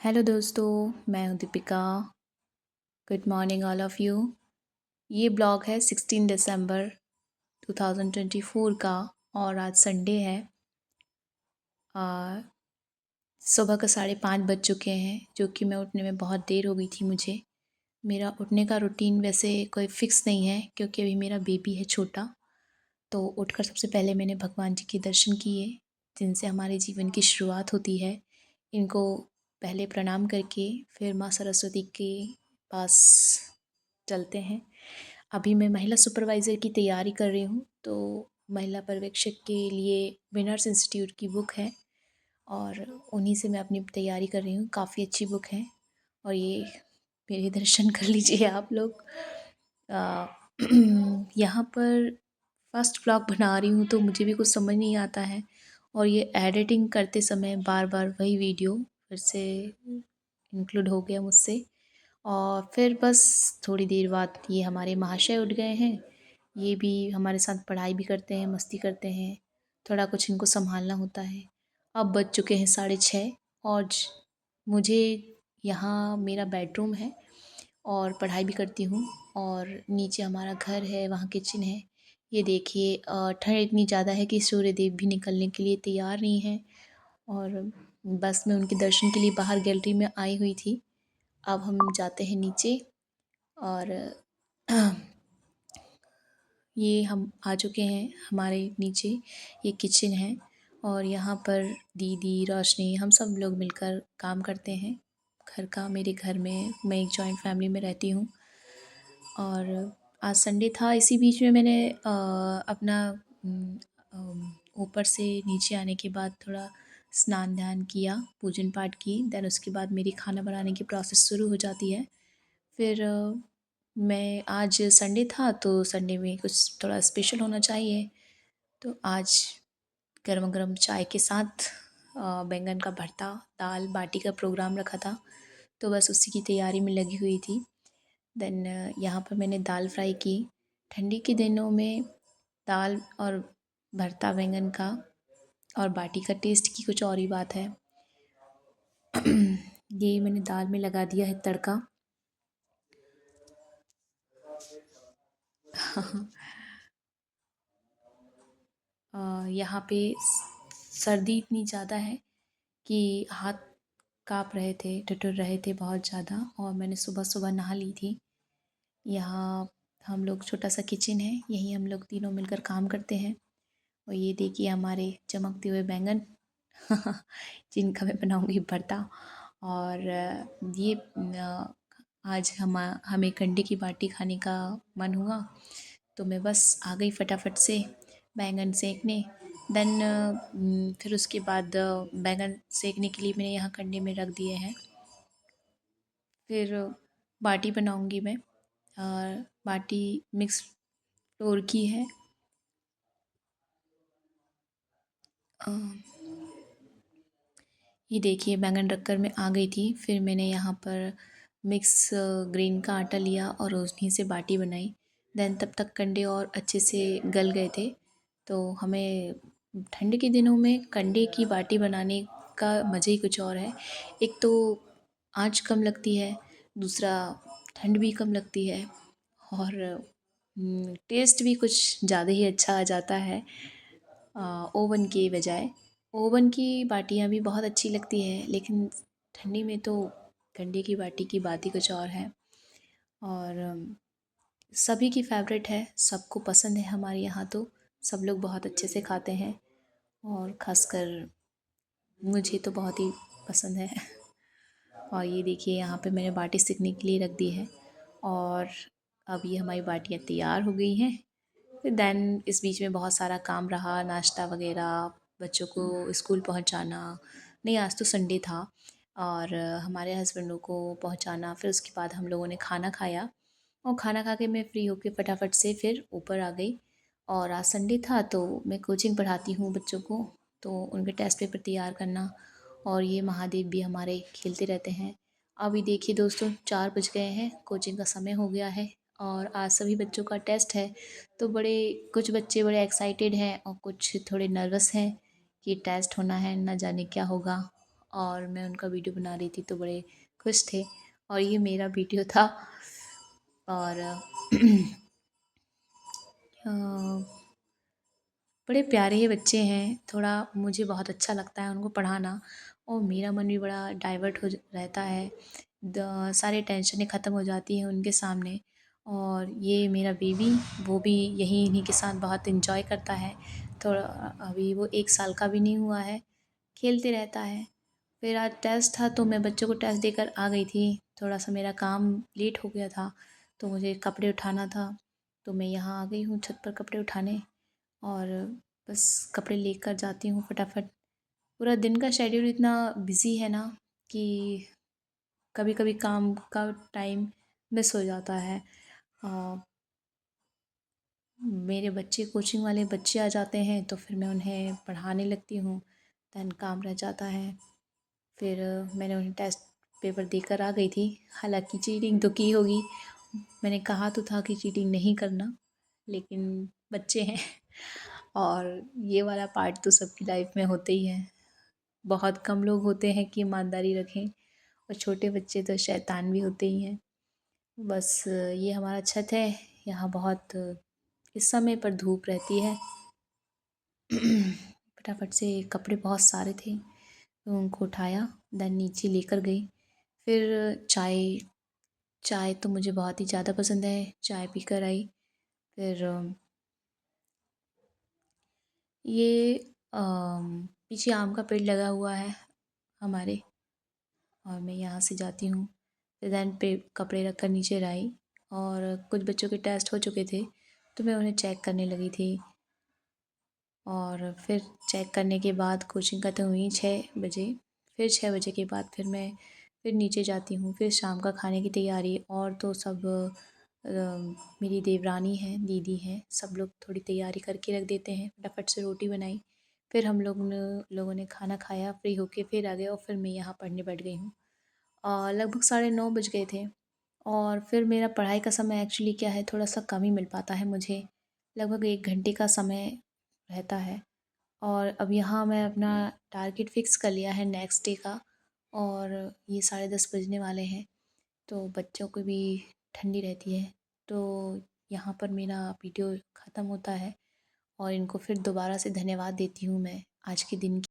Hello दोस्तों, मैं हूँ Deepika. Good morning all of you. ये ब्लॉग है 16 दिसंबर 2024 का और आज संडे है। आ, सुबह का 5:30 बज चुके हैं, जो कि मैं उठने में बहुत देर हो गई थी मुझे। मेरा उठने का रूटीन वैसे कोई फ़िक्स नहीं है, क्योंकि अभी मेरा बेबी है छोटा। तो उठकर सबसे पहले मैंने भगवान जी के दर्शन किए, जिनसे हमारे जीवन की शुरुआत होती है। इनको पहले प्रणाम करके फिर माँ सरस्वती के पास चलते हैं। अभी मैं महिला सुपरवाइज़र की तैयारी कर रही हूँ, तो महिला पर्यवेक्षक के लिए विनर्स इंस्टीट्यूट की बुक है और उन्हीं से मैं अपनी तैयारी कर रही हूँ। काफ़ी अच्छी बुक है और ये मेरे दर्शन कर लीजिए आप लोग। अ, यहाँ पर फर्स्ट व्लॉग बना रही हूँ, तो मुझे भी कुछ समझ नहीं आता है और ये एडिटिंग करते समय बार-बार वही वीडियो फिर से इंक्लूड हो गया मुझसे। और फिर बस थोड़ी देर बाद ये हमारे महाशय उठ गए हैं। ये भी हमारे साथ पढ़ाई भी करते हैं, मस्ती करते हैं, थोड़ा कुछ इनको सँभालना होता है। अब बज चुके हैं 6:30 और मुझे यहाँ मेरा बेडरूम है और पढ़ाई भी करती हूँ और नीचे हमारा घर है, वहाँ किचन है। ये देखिए ठंड इतनी ज़्यादा है कि सूर्यदेव भी निकलने के लिए तैयार नहीं हैं और बस मैं उनके दर्शन के लिए बाहर गैलरी में आई हुई थी। अब हम जाते हैं नीचे और ये हम आ चुके हैं हमारे नीचे। ये किचन है और यहाँ पर दीदी, रोशनी, हम सब लोग मिलकर काम करते हैं घर का। मेरे घर में मैं एक जॉइंट फैमिली में रहती हूँ और आज संडे था। इसी बीच में मैंने अपना ऊपर से नीचे आने के बाद थोड़ा स्नान ध्यान किया, पूजन पाठ की। देन उसके बाद मेरी खाना बनाने की प्रोसेस शुरू हो जाती है। फिर मैं आज संडे था, तो संडे में कुछ थोड़ा स्पेशल होना चाहिए, तो आज गरम-गरम चाय के साथ बैंगन का भरता, दाल बाटी का प्रोग्राम रखा था, तो बस उसी की तैयारी में लगी हुई थी। देन यहाँ पर मैंने दाल फ्राई की। ठंडी के दिनों में दाल और भरता बैंगन का और बाटी का टेस्ट की कुछ और ही बात है। ये मैंने दाल में लगा दिया है तड़का। यहाँ पे सर्दी इतनी ज़्यादा है कि हाथ काँप रहे थे, ठिठुर रहे थे बहुत ज़्यादा और मैंने सुबह-सुबह नहा ली थी। यहाँ हम लोग छोटा सा किचन है, यहीं हम लोग तीनों मिलकर काम करते हैं और ये देखिए हमारे चमकते हुए बैंगन जिनका मैं बनाऊँगी भरता। और ये आज हमें कंडे की बाटी खाने का मन हुआ, तो मैं बस आ गई फटाफट से बैंगन सेंकने। देन फिर उसके बाद बैंगन सेंकने के लिए मैंने यहाँ कंडे में रख दिए हैं। फिर बाटी बनाऊँगी मैं और बाटी मिक्स फ्लोर की है। अ, ये देखिए बैंगन रखकर मैं आ गई थी। फिर मैंने यहाँ पर मिक्स ग्रेन का आटा लिया और उन्हीं से बाटी बनाई। देन तब तक कंडे और अच्छे से गल गए थे, तो हमें ठंड के दिनों में कंडे की बाटी बनाने का मज़ा ही कुछ और है। एक तो आँच कम लगती है, दूसरा ठंड भी कम लगती है और टेस्ट भी कुछ ज़्यादा ही अच्छा आ जाता है ओवन के बजाय। ओवन की बाटियाँ भी बहुत अच्छी लगती हैं, लेकिन ठंडी में तो कंडे की बाटी की बात ही कुछ और है और सभी की फ़ेवरेट है, सबको पसंद है हमारे यहाँ तो। सब लोग बहुत अच्छे से खाते हैं और ख़ासकर मुझे तो बहुत ही पसंद है। और ये देखिए यहाँ पे मैंने बाटी सेकने के लिए रख दी है और अब ये हमारी बाटियाँ तैयार हो गई हैं। फिर देन इस बीच में बहुत सारा काम रहा, नाश्ता वग़ैरह, बच्चों को स्कूल पहुँचाना। नहीं, आज तो संडे था और हमारे हस्बैंडों को पहुँचाना। फिर उसके बाद हम लोगों ने खाना खाया और खाना खा के मैं फ्री होके फटाफट से फिर ऊपर आ गई। और आज संडे था, तो मैं कोचिंग पढ़ाती हूँ बच्चों को, तो उनके टेस्ट पेपर तैयार करना और ये महादेव भी हमारे खेलते रहते हैं। अभी देखिए दोस्तों 4 बज गए हैं, कोचिंग का समय हो गया है और आज सभी बच्चों का टेस्ट है, तो कुछ बच्चे बड़े एक्साइटेड हैं और कुछ थोड़े नर्वस हैं कि टेस्ट होना है, ना जाने क्या होगा। और मैं उनका वीडियो बना रही थी तो बड़े खुश थे। और ये मेरा वीडियो था। और अ, बड़े प्यारे ये बच्चे हैं, थोड़ा मुझे बहुत अच्छा लगता है उनको पढ़ाना और मेरा मन भी बड़ा डाइवर्ट रहता है। सारे टेंशनें ख़त्म हो जाती हैं उनके सामने। और ये मेरा बेबी, वो भी यही इन्हीं के साथ बहुत एंजॉय करता है। थोड़ा अभी वो 1 साल का भी नहीं हुआ है, खेलते रहता है। फिर आज टेस्ट था तो मैं बच्चों को टेस्ट देकर आ गई थी। थोड़ा सा मेरा काम लेट हो गया था तो मुझे कपड़े उठाना था, तो मैं यहाँ आ गई हूँ छत पर कपड़े उठाने। और बस कपड़े लेकर जाती हूँ फटाफट। पूरा दिन का शेड्यूल इतना बिज़ी है ना कि कभी कभी काम का टाइम मिस हो जाता है। अ, मेरे बच्चे, कोचिंग वाले बच्चे आ जाते हैं तो फिर मैं उन्हें पढ़ाने लगती हूँ। दैन काम रह जाता है। फिर मैंने उन्हें टेस्ट पेपर देकर आ गई थी। हालांकि चीटिंग तो की होगी, मैंने कहा तो था कि चीटिंग नहीं करना, लेकिन बच्चे हैं और ये वाला पार्ट तो सबकी लाइफ में होते ही है। बहुत कम लोग होते हैं कि ईमानदारी रखें, और छोटे बच्चे तो शैतान भी होते ही हैं। बस ये हमारा छत है, यहाँ बहुत इस समय पर धूप रहती है। फटाफट से कपड़े बहुत सारे थे तो उनको उठाया, देन नीचे लेकर गई। फिर चाय, चाय तो मुझे बहुत ही ज़्यादा पसंद है, चाय पीकर आई। फिर ये पीछे आम का पेड़ लगा हुआ है हमारे, और मैं यहाँ से जाती हूँ। फिर दैन पे कपड़े रख कर नीचे आई, और कुछ बच्चों के टेस्ट हो चुके थे तो मैं उन्हें चेक करने लगी थी। और फिर चेक करने के बाद कोचिंग खत्म हुई 6 बजे। फिर 6 बजे के बाद फिर मैं फिर नीचे जाती हूँ। फिर शाम का खाने की तैयारी, और तो सब अ, मेरी देवरानी हैं, दीदी हैं, सब लोग थोड़ी तैयारी करके रख देते हैं। फटाफट से रोटी बनाई, फिर हम लोगों ने खाना खाया, फ्री होके फिर आ गए और फिर मैं यहाँ पढ़ने बैठ गई हूँ। लगभग 9:30 बज गए थे। और फिर मेरा पढ़ाई का समय एक्चुअली क्या है, थोड़ा सा कम ही मिल पाता है मुझे, लगभग 1 घंटे का समय रहता है। और अब यहाँ मैं अपना टारगेट फ़िक्स कर लिया है नेक्स्ट डे का, और ये 10:30 बजने वाले हैं तो बच्चों को भी ठंडी रहती है। तो यहाँ पर मेरा वीडियो ख़त्म होता है, और इनको फिर दोबारा से धन्यवाद देती हूँ मैं आज के दिन